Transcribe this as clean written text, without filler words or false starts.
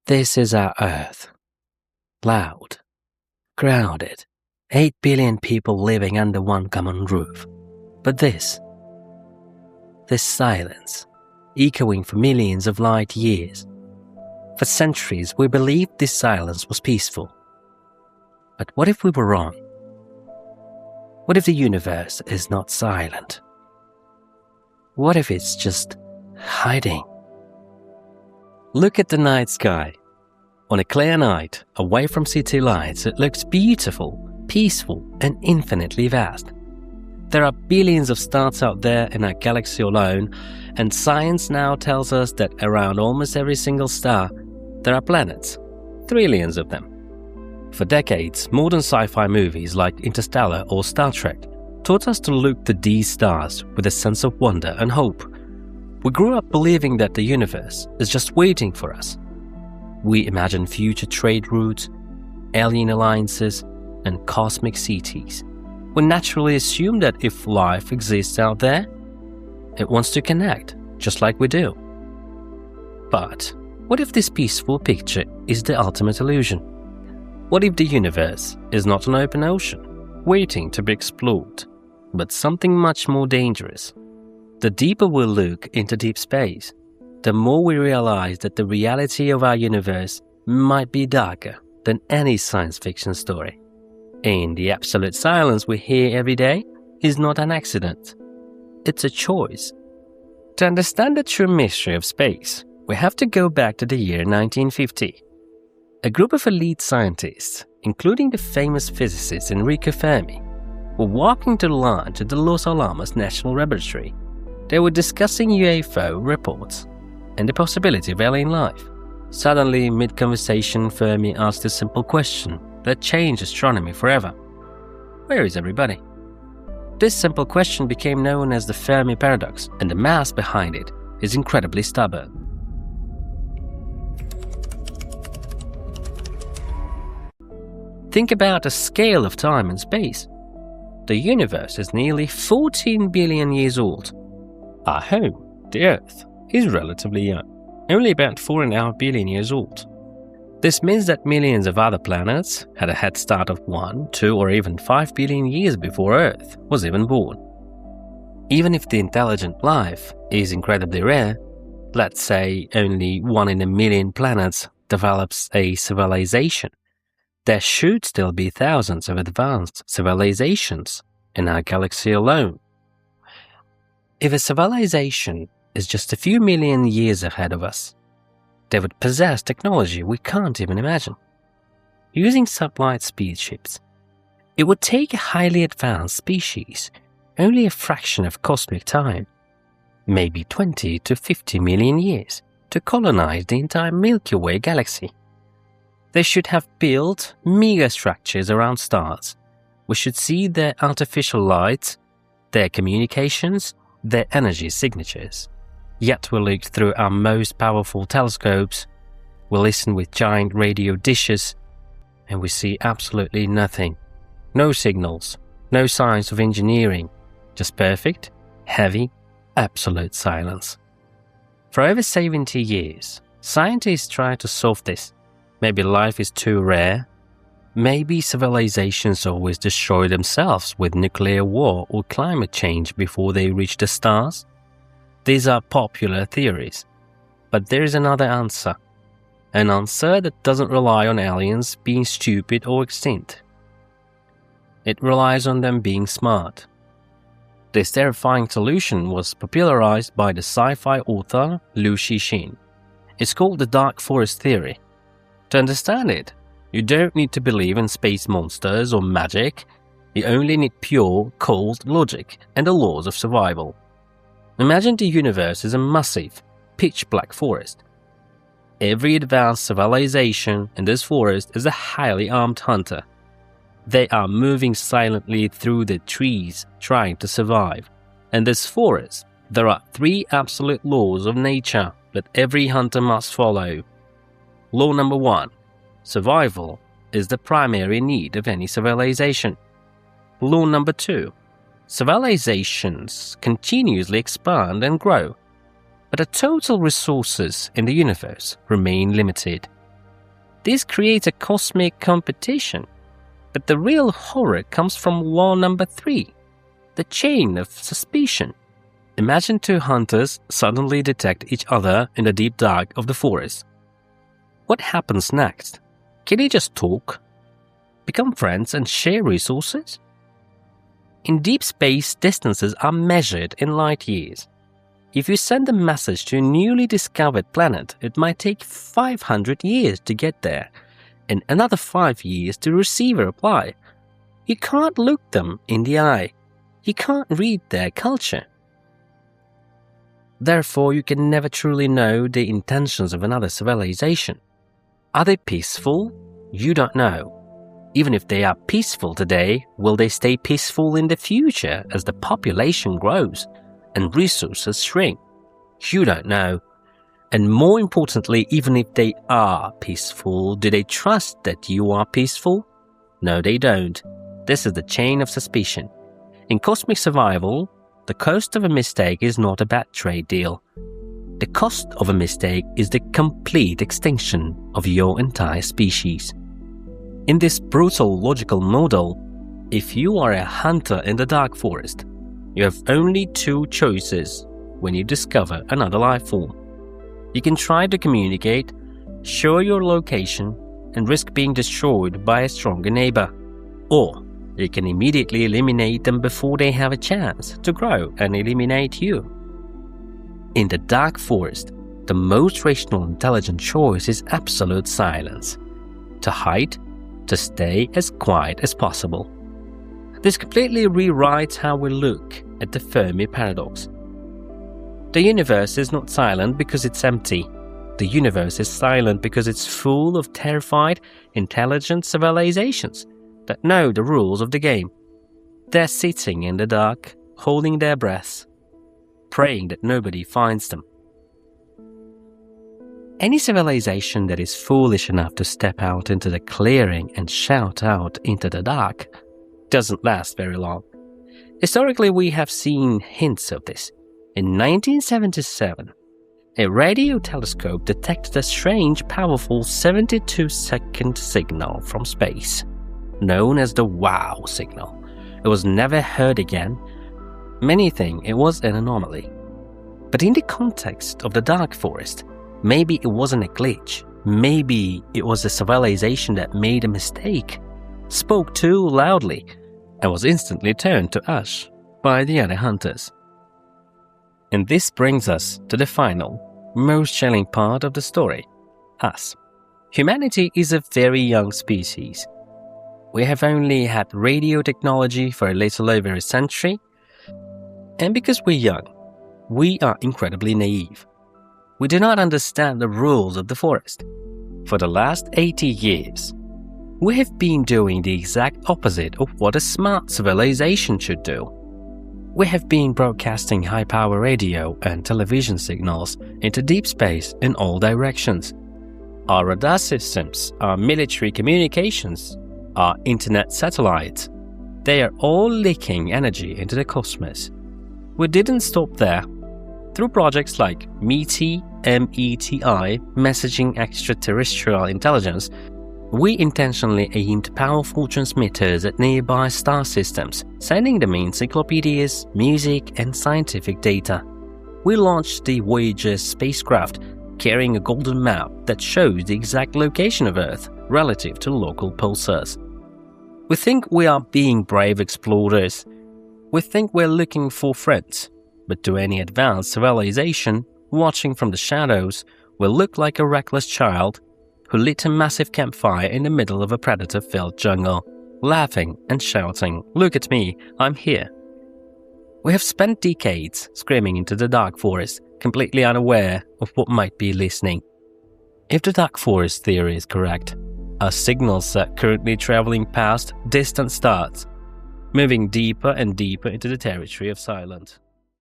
This is our Earth. Loud, crowded, 8 billion people living under one common roof. But this silence, echoing for millions of light years. For centuries, we believed this silence was peaceful. But what if we were wrong? What if the universe is not silent? What if it's just hiding? Look at the night sky. On a clear night, away from city lights, it looks beautiful, peaceful, and infinitely vast. There are billions of stars out there in our galaxy alone, and science now tells us that around almost every single star, there are planets, trillions of them. For decades, modern sci-fi movies like Interstellar or Star Trek taught us to look at these stars with a sense of wonder and hope. We grew up believing that the universe is just waiting for us. We imagine future trade routes, alien alliances, and cosmic cities. We naturally assume that if life exists out there, it wants to connect, just like we do. But what if this peaceful picture is the ultimate illusion? What if the universe is not an open ocean, waiting to be explored, but something much more dangerous? The deeper we look into deep space, the more we realize that the reality of our universe might be darker than any science fiction story. And the absolute silence we hear every day is not an accident. It's a choice. To understand the true mystery of space, we have to go back to the year 1950. A group of elite scientists, including the famous physicist Enrico Fermi, were walking to lunch at the Los Alamos National Laboratory. They were discussing UFO reports and the possibility of alien life. Suddenly, mid-conversation, Fermi asked a simple question that changed astronomy forever. Where is everybody? This simple question became known as the Fermi paradox, and the mass behind it is incredibly stubborn. Think about the scale of time and space. The universe is nearly 14 billion years old. Our home, the Earth, is relatively young, only about 4.5 billion years old. This means that millions of other planets had a head start of 1, 2, or even 5 billion years before Earth was even born. Even if the intelligent life is incredibly rare, let's say only 1 in a million planets develops a civilization, there should still be thousands of advanced civilizations in our galaxy alone. If a civilization is just a few million years ahead of us, they would possess technology we can't even imagine. Using sublight speed ships, it would take a highly advanced species only a fraction of cosmic time, maybe 20 to 50 million years, to colonize the entire Milky Way galaxy. They should have built megastructures around stars. We should see their artificial lights, their communications, their energy signatures. Yet we look through our most powerful telescopes, we listen with giant radio dishes, and we see absolutely nothing. No signals, no signs of engineering, just perfect, heavy, absolute silence. For over 70 years, scientists tried to solve this. Maybe life is too rare. Maybe civilizations always destroy themselves with nuclear war or climate change before they reach the stars. These are popular theories. But there is another answer. An answer that doesn't rely on aliens being stupid or extinct. It relies on them being smart. This terrifying solution was popularized by the sci-fi author Liu Cixin. It's called the Dark Forest Theory. To understand it, you don't need to believe in space monsters or magic. You only need pure, cold logic and the laws of survival. Imagine the universe is a massive, pitch-black forest. Every advanced civilization in this forest is a highly armed hunter. They are moving silently through the trees, trying to survive. In this forest, there are 3 absolute laws of nature that every hunter must follow. Law number 1. Survival is the primary need of any civilization. Law number 2. Civilizations continuously expand and grow, but the total resources in the universe remain limited. This creates a cosmic competition. But the real horror comes from law number 3, the chain of suspicion. Imagine 2 hunters suddenly detect each other in the deep dark of the forest. What happens next? Can they just talk? Become friends and share resources? In deep space, distances are measured in light years. If you send a message to a newly discovered planet, it might take 500 years to get there, and another 5 years to receive a reply. You can't look them in the eye. You can't read their culture. Therefore, you can never truly know the intentions of another civilization. Are they peaceful? You don't know. Even if they are peaceful today, will they stay peaceful in the future as the population grows and resources shrink? You don't know. And more importantly, even if they are peaceful, do they trust that you are peaceful? No, they don't. This is the chain of suspicion. In cosmic survival, the cost of a mistake is not a bad trade deal. The cost of a mistake is the complete extinction of your entire species. In this brutal logical model, if you are a hunter in the dark forest, you have only 2 choices when you discover another life form. You can try to communicate, show your location, and risk being destroyed by a stronger neighbor. Or you can immediately eliminate them before they have a chance to grow and eliminate you. In the dark forest, the most rational intelligent choice is absolute silence. To hide, to stay as quiet as possible. This completely rewrites how we look at the Fermi paradox. The universe is not silent because it's empty. The universe is silent because it's full of terrified, intelligent civilizations that know the rules of the game. They're sitting in the dark, holding their breaths, praying that nobody finds them. Any civilization that is foolish enough to step out into the clearing and shout out into the dark doesn't last very long. Historically, we have seen hints of this. In 1977, a radio telescope detected a strange, powerful 72-second signal from space, known as the WOW signal. It was never heard again. Many think it was an anomaly. But in the context of the dark forest, maybe it wasn't a glitch. Maybe it was a civilization that made a mistake, spoke too loudly, and was instantly turned to ash by the other hunters. And this brings us to the final, most chilling part of the story, us. Humanity is a very young species. We have only had radio technology for a little over a century, and because we're young, we are incredibly naive. We do not understand the rules of the forest. For the last 80 years, we have been doing the exact opposite of what a smart civilization should do. We have been broadcasting high-power radio and television signals into deep space in all directions. Our radar systems, our military communications, our internet satellites, they are all leaking energy into the cosmos. We didn't stop there. Through projects like METI, Messaging Extraterrestrial Intelligence, we intentionally aimed powerful transmitters at nearby star systems, sending them encyclopedias, music, and scientific data. We launched the Voyager spacecraft, carrying a golden map that shows the exact location of Earth relative to local pulsars. We think we are being brave explorers. We think we're looking for friends. But to any advanced civilization, watching from the shadows will look like a reckless child who lit a massive campfire in the middle of a predator-filled jungle, laughing and shouting, "Look at me, I'm here." We have spent decades screaming into the dark forest, completely unaware of what might be listening. If the dark forest theory is correct, our signals are currently traveling past distant stars, moving deeper and deeper into the territory of silence.